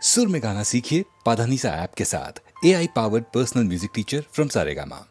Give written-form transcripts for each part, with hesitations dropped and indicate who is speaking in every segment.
Speaker 1: सुर में गाना सीखिए पाधानीसा ऐप के साथ। AI powered personal music teacher from Saregama.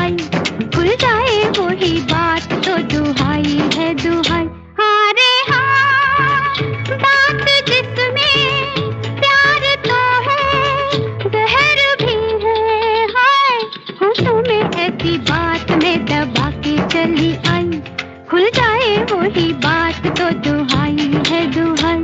Speaker 2: आई, खुल जाए वही बात तो दुहाई है दुहाई। हाँ रे हाँ, बात जिसमें प्यार तो है, जहर भी है। हाय होठों में ऐसी बात मैं दबा के चली आई, खुल जाए वही बात तो दुहाई है दुहाई।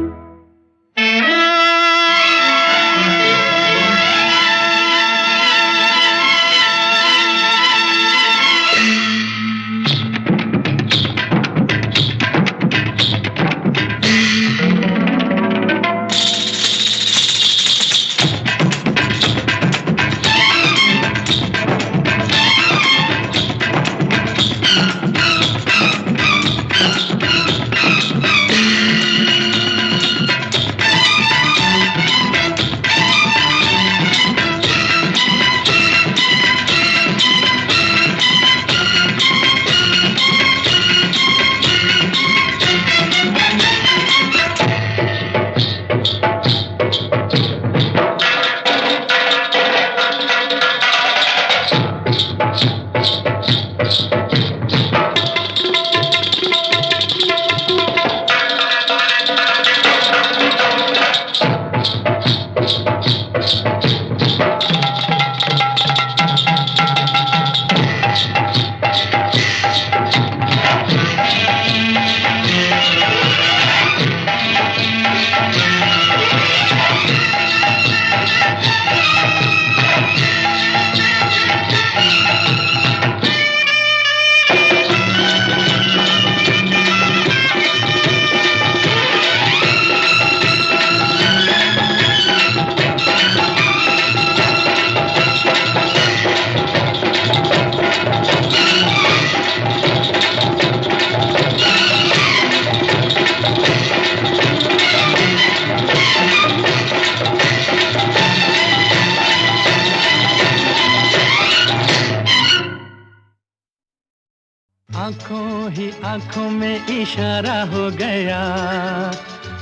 Speaker 3: आंखों ही आंखों में इशारा हो गया,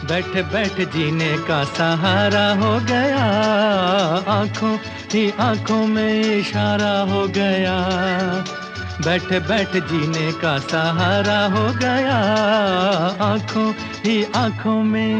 Speaker 3: बैठ बैठ जीने का सहारा हो गया। आंखों ही आंखों में इशारा हो गया, बैठ बैठ जीने का सहारा हो गया। आंखों ही आंखों में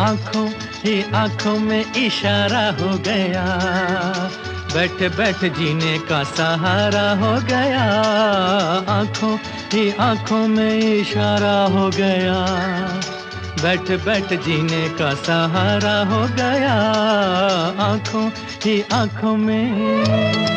Speaker 3: आंखों ही आंखों में इशारा हो गया, बैठ बैठ जीने का सहारा हो गया। आंखों ही आंखों में इशारा हो गया, बैठ बैठ जीने का सहारा हो गया। आंखों ही आंखों में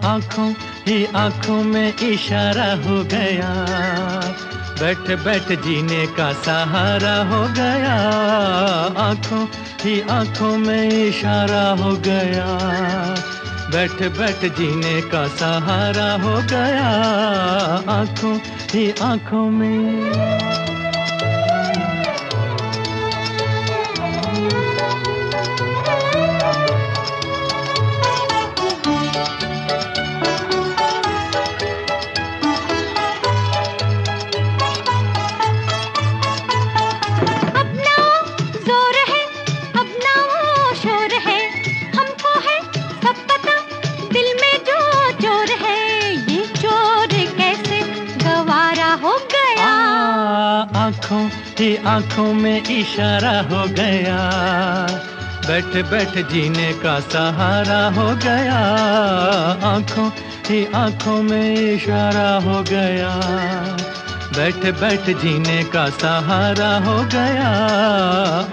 Speaker 3: आंखों ही आंखों में इशारा हो गया, बैठ बैठ जीने का सहारा हो गया। आंखों ही आंखों में इशारा हो गया, बैठ बैठ जीने का सहारा हो गया। आंखों ही आंखों में आंखों ही आंखों में इशारा हो गया, बैठ बैठ जीने का सहारा हो गया, आंखों ही आंखों में इशारा हो गया। बैठ बैठ जीने का सहारा हो गया,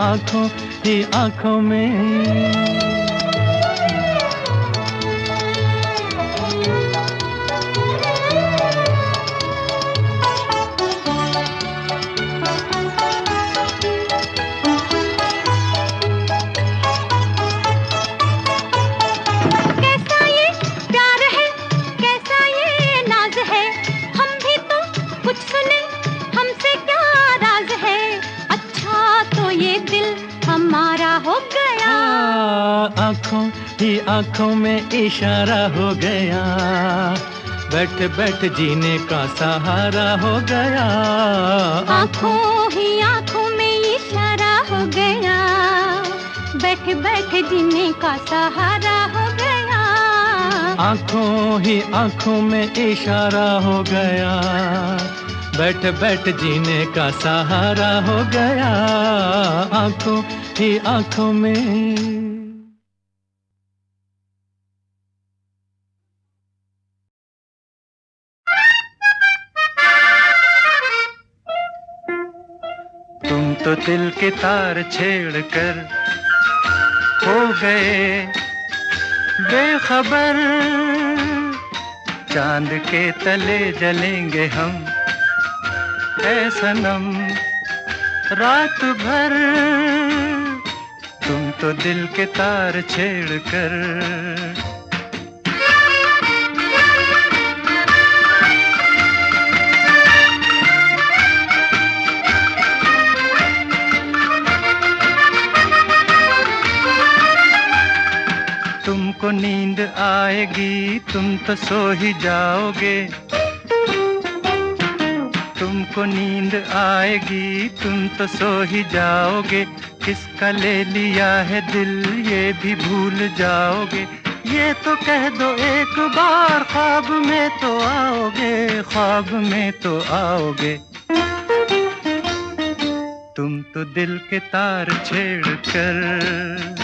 Speaker 3: आंखों ही आंखों में। आंखों ही आंखों में इशारा हो गया, बैठ बैठ जीने का सहारा हो गया।
Speaker 2: आंखों ही आंखों में इशारा हो गया, बैठ बैठ जीने का सहारा हो गया।
Speaker 3: आंखों ही आंखों में इशारा हो गया, बैठ बैठ जीने का सहारा हो गया। आंखों ही आंखों में। तुम तो दिल के तार छेड़ कर हो गए बेखबर, चांद के तले जलेंगे हम ऐ सनम रात भर। तुम तो दिल के तार छेड़ कर। तुमको नींद आएगी तुम तो सो ही जाओगे, तुमको नींद आएगी तुम तो सो ही जाओगे। किसका ले लिया है दिल ये भी भूल जाओगे। ये तो कह दो एक बार ख्वाब में तो आओगे, ख्वाब में तो आओगे। तुम तो दिल के तार छेड़ कर।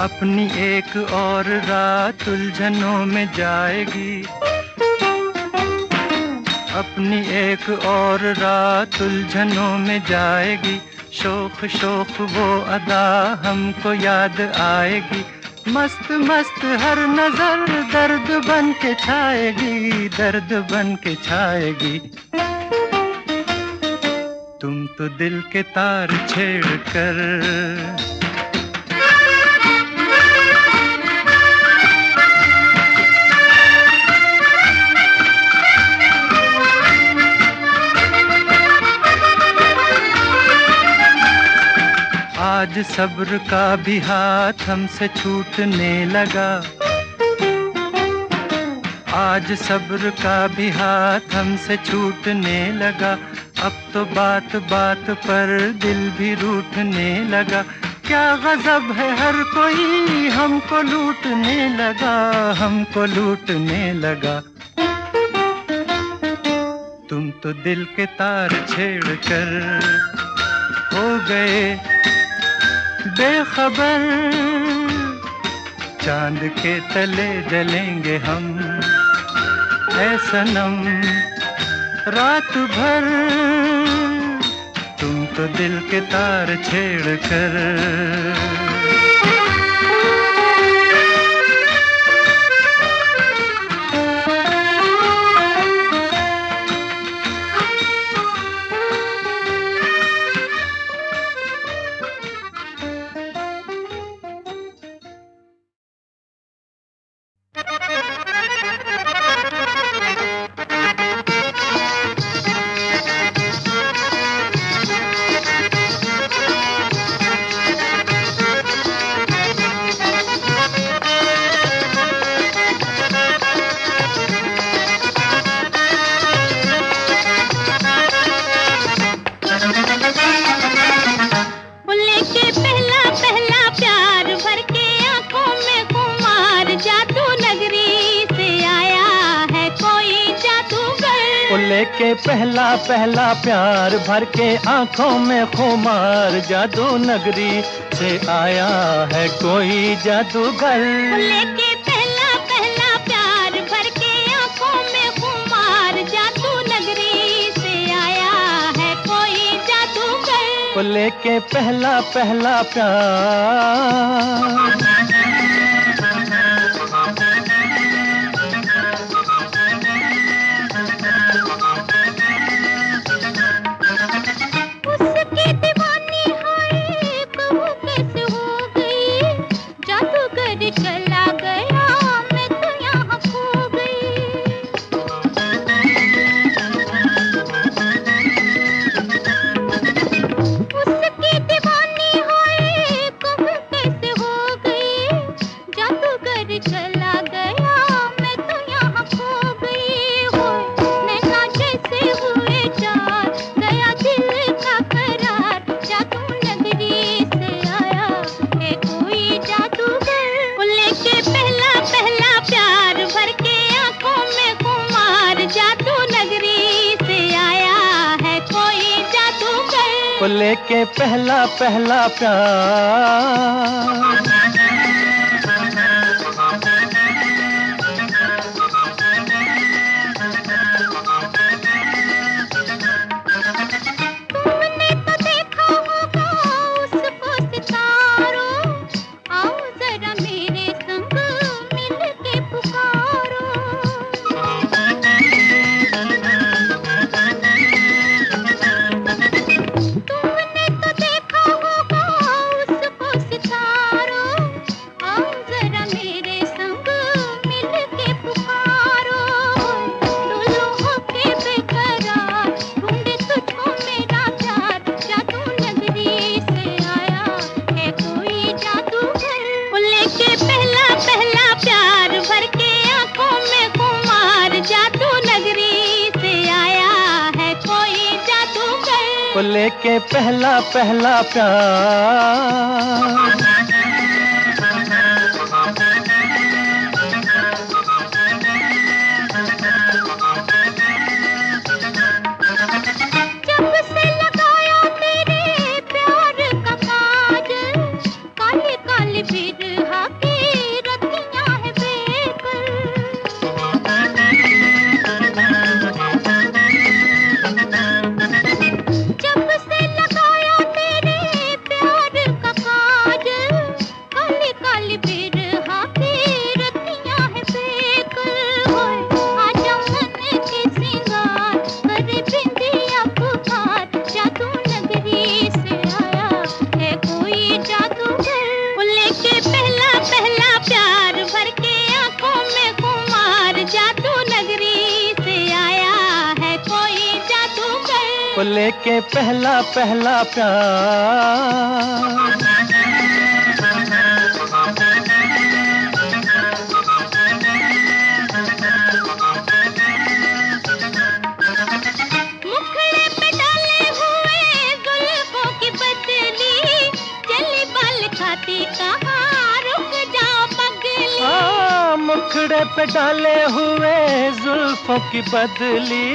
Speaker 3: अपनी एक और रात उलझनों में जाएगी, अपनी एक और रात उलझनों में जाएगी। शोख शोख वो अदा हमको याद आएगी, मस्त मस्त हर नजर दर्द बन के छाएगी, दर्द बन के छाएगी। तुम तो दिल के तार छेड़ कर। आज सब्र का भी हाथ हमसे छूटने लगा, आज सब्र का भी हाथ हमसे छूटने लगा। अब तो बात बात पर दिल भी रूठने लगा। क्या गजब है हर कोई हमको लूटने लगा, हमको लूटने लगा। तुम तो दिल के तार छेड़ कर हो गए बेखबर, चांद के तले जलेंगे हम ऐ सनम रात भर। तुम तो दिल के तार छेड़ कर। लेके पहला पहला प्यार भर के आंखों में खुमार, जादू नगरी से आया है कोई जादूगर।
Speaker 2: लेके पहला पहला प्यार भर के आंखों में खुमार, जादू नगरी से आया है कोई जादूगर।
Speaker 3: लेके पहला पहला प्यार।
Speaker 2: उसके दीवानी है कहूँ कैसे हो गई, जादूगर चला गया मैं तो यहाँ खो गई। उसकी दीवानी है कहूँ कैसे हो गई, जादूगर चला गया मैं तो यहाँ खो गई। हो नैना जैसे हुए चार, गया दिल का करार, जादू नगरी से आया है कोई जादूगर। लेके पहला पहला प्यार भर के आंखों में खुमार, जादू नगरी से आया है कोई जादूगर।
Speaker 3: लेके पहला पहला प्यार।
Speaker 2: तुमने तो देखा होगा उसको सितारों, आओ जरा मेरे संग मिल के पुकारो। तुमने तो देखा होगा उसको सितारों, आओ जरा मेरे संग मिल के पुकारो। डोलो होके बेकरार, ढूंढे तुझको मेरा प्यार, जादू नगरी से आया है कोई जादूगर। लेके पहला पहला प्यार भर के आंखों में खुमार, जादू नगरी से आया है कोई जादूगर।
Speaker 3: लेके पहला पहला प्यार।
Speaker 2: जब से लगाया तेरे प्यार का काजल, काली काली बिरहा की रतियां है बेकल। जब से लगाया तेरे प्यार का काजल, काली काली बिरहा की रतियां है बेकल। होए आजा मन के सिंगार, करे बिंदिया पुकार, जादू नगरी से आया है कोई जादूगर। लेके पहला पहला प्यार भर के आंखों में खुमार, जादू नगरी से आया है कोई जादूगर।
Speaker 3: लेके पहला पहला प्यार।
Speaker 2: मुखड़े पे डाले हुए जुल्फों की बदली, चली बाल खाती कहाँ रुक जाओ पगली।
Speaker 3: मुखड़े पे डाले हुए जुल्फों की बदली,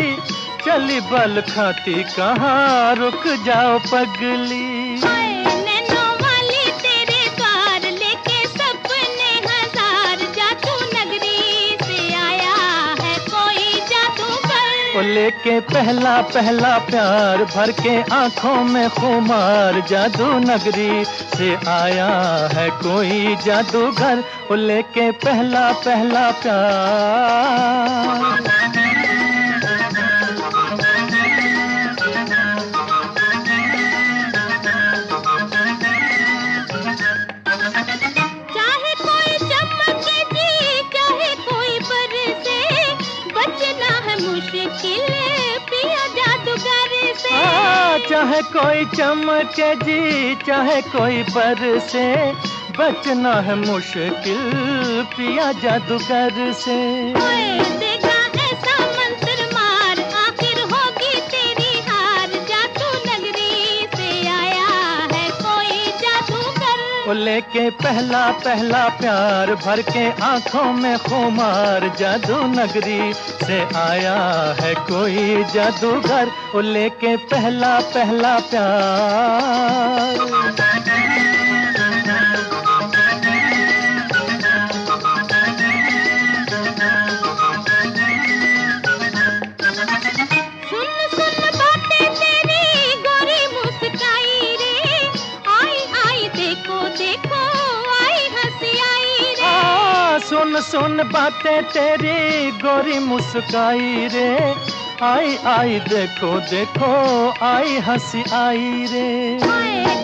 Speaker 3: चली बल खाती कहाँ रुक जाओ पगली।
Speaker 2: हाय नैनों वाली तेरे द्वार, लेके सपने हजार, जादू नगरी से आया है कोई जादूगर।
Speaker 3: लेके पहला पहला प्यार भर के आंखों में खुमार, जादू नगरी से आया है कोई जादूगर। लेके पहला पहला प्यार।
Speaker 2: चाहे कोई चमके जी, चाहे कोई बरसे, बचना है मुश्किल पिया जादूगर से।
Speaker 3: चाहे कोई चमके जी, चाहे कोई बरसे, बचना है मुश्किल पिया जादूगर से।
Speaker 2: ओए देखा ऐसा मंत्र मार, आखिर होगी तेरी हार, जादू नगरी से आया है कोई जादूगर।
Speaker 3: ले लेके पहला पहला प्यार, भर के आंखों में खुमार, जादू नगरी से आया है कोई जादूगर, वो लेके पहला पहला प्यार। सुन सुन बातें तेरी गोरी मुस्काई रे, आई आई देखो देखो आई हंसी आई रे।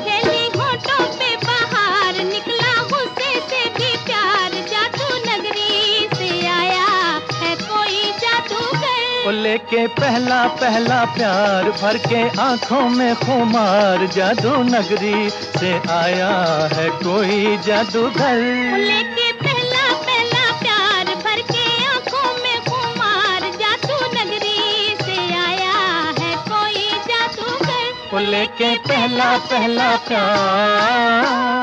Speaker 2: खेली होठों पे बाहर, निकला गुस्से से भी प्यार, जादू नगरी से आया है कोई जादूगर,
Speaker 3: वो लेके पहला पहला प्यार, भर के आंखों में खुमार, जादू नगरी से आया है कोई जादूगर।
Speaker 2: लेके
Speaker 3: लेके पहला पहला प्यार।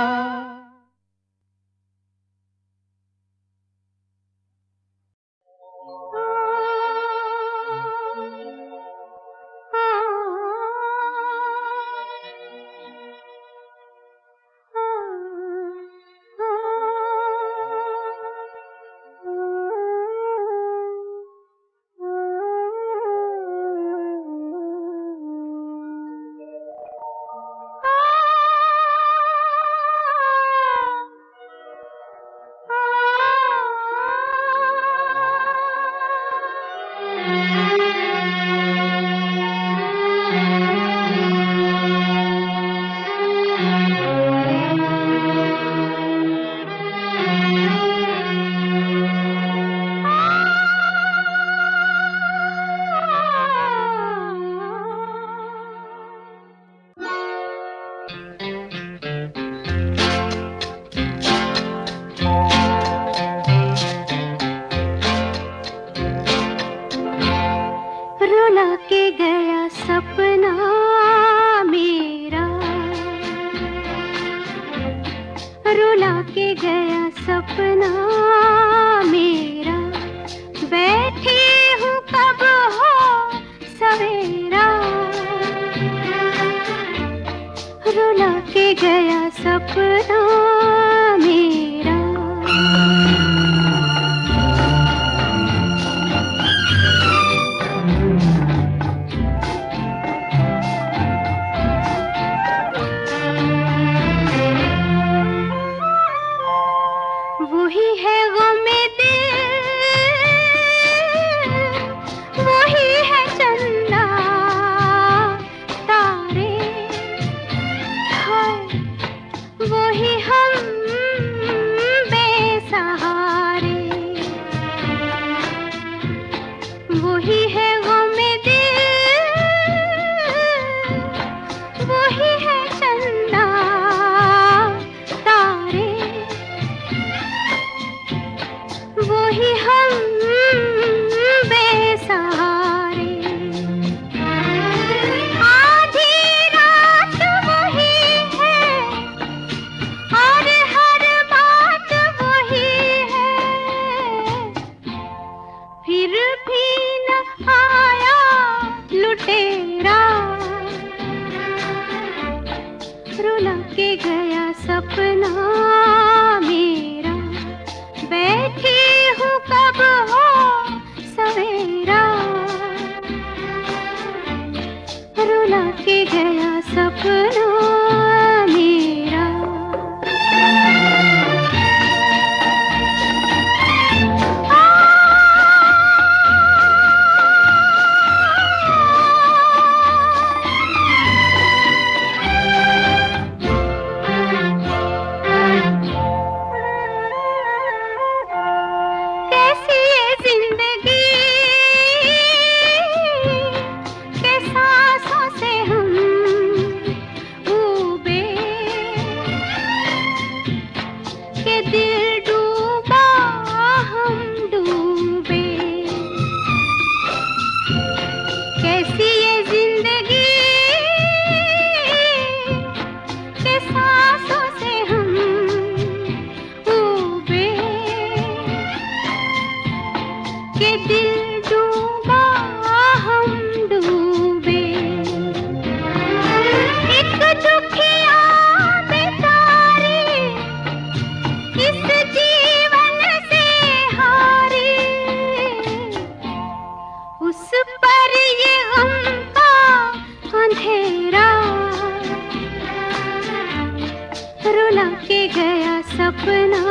Speaker 2: सपना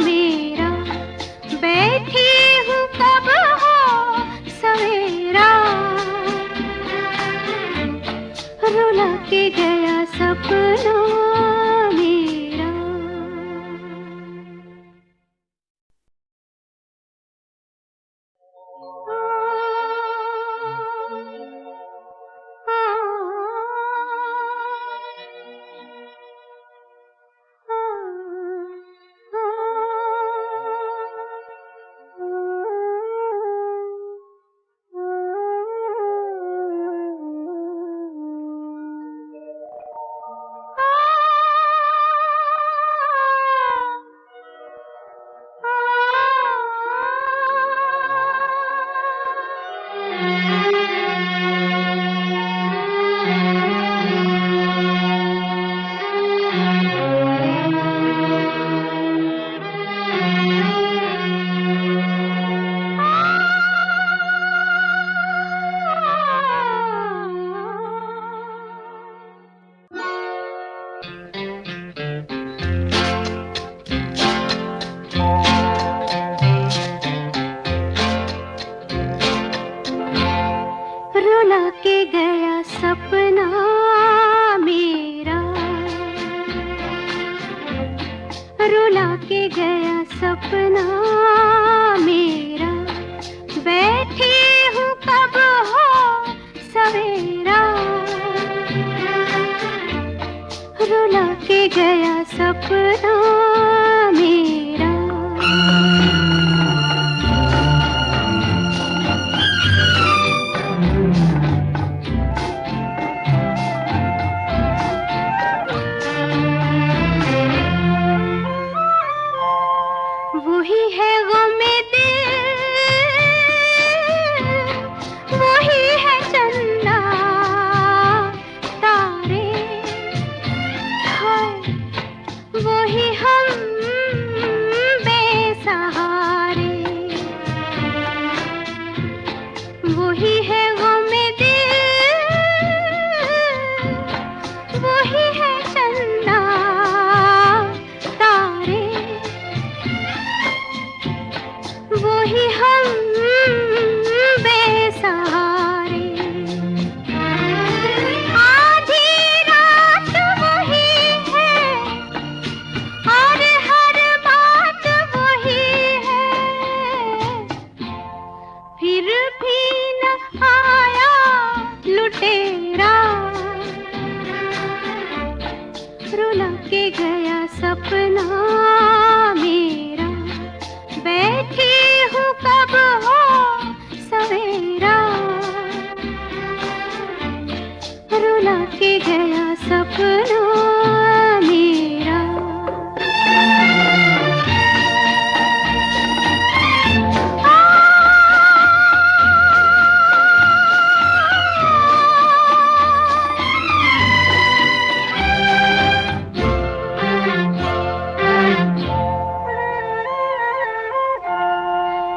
Speaker 2: मेरा, बैठी हूँ कब हो सवेरा, रुला के गया सपना मेरा। रुला के गया सपना मेरा, रुला के गया सपना मेरा, बैठी हूँ कब हो सवेरा, रुला के गया सपना मेरा। वही है गमे दिल, वही है चंदा तारे, हाय वही हम बेसहारे, वही है गमे दिल, वही है चंदा तारे, वही हम बेसहारे, आधी रात वही है और हर बात वही है, फिर भी न आया लुटेरा, रुला के गया सपना मेरा, बैठी हूँ कब हो सवेरा, रुला के गया सपना मेरा।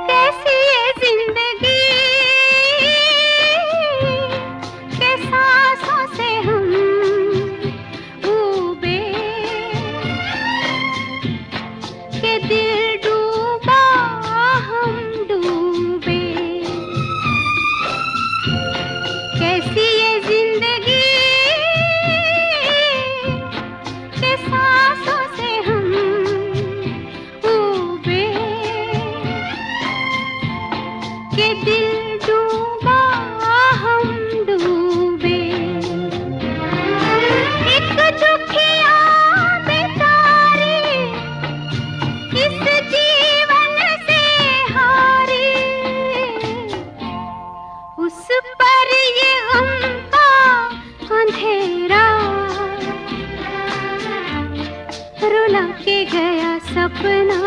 Speaker 2: कैसी ये जिंदगी के सांसों से हम डूबे, के दिल डूबा हम डूबे, कैसी ये जिंदगी के सांसों से हम डूबे, के दिल डूबा हम डूबे, एक दुखिया बेचारी इस जीवन से हारी, उस पर ये गम का अंधेरा, रुला के गया सपना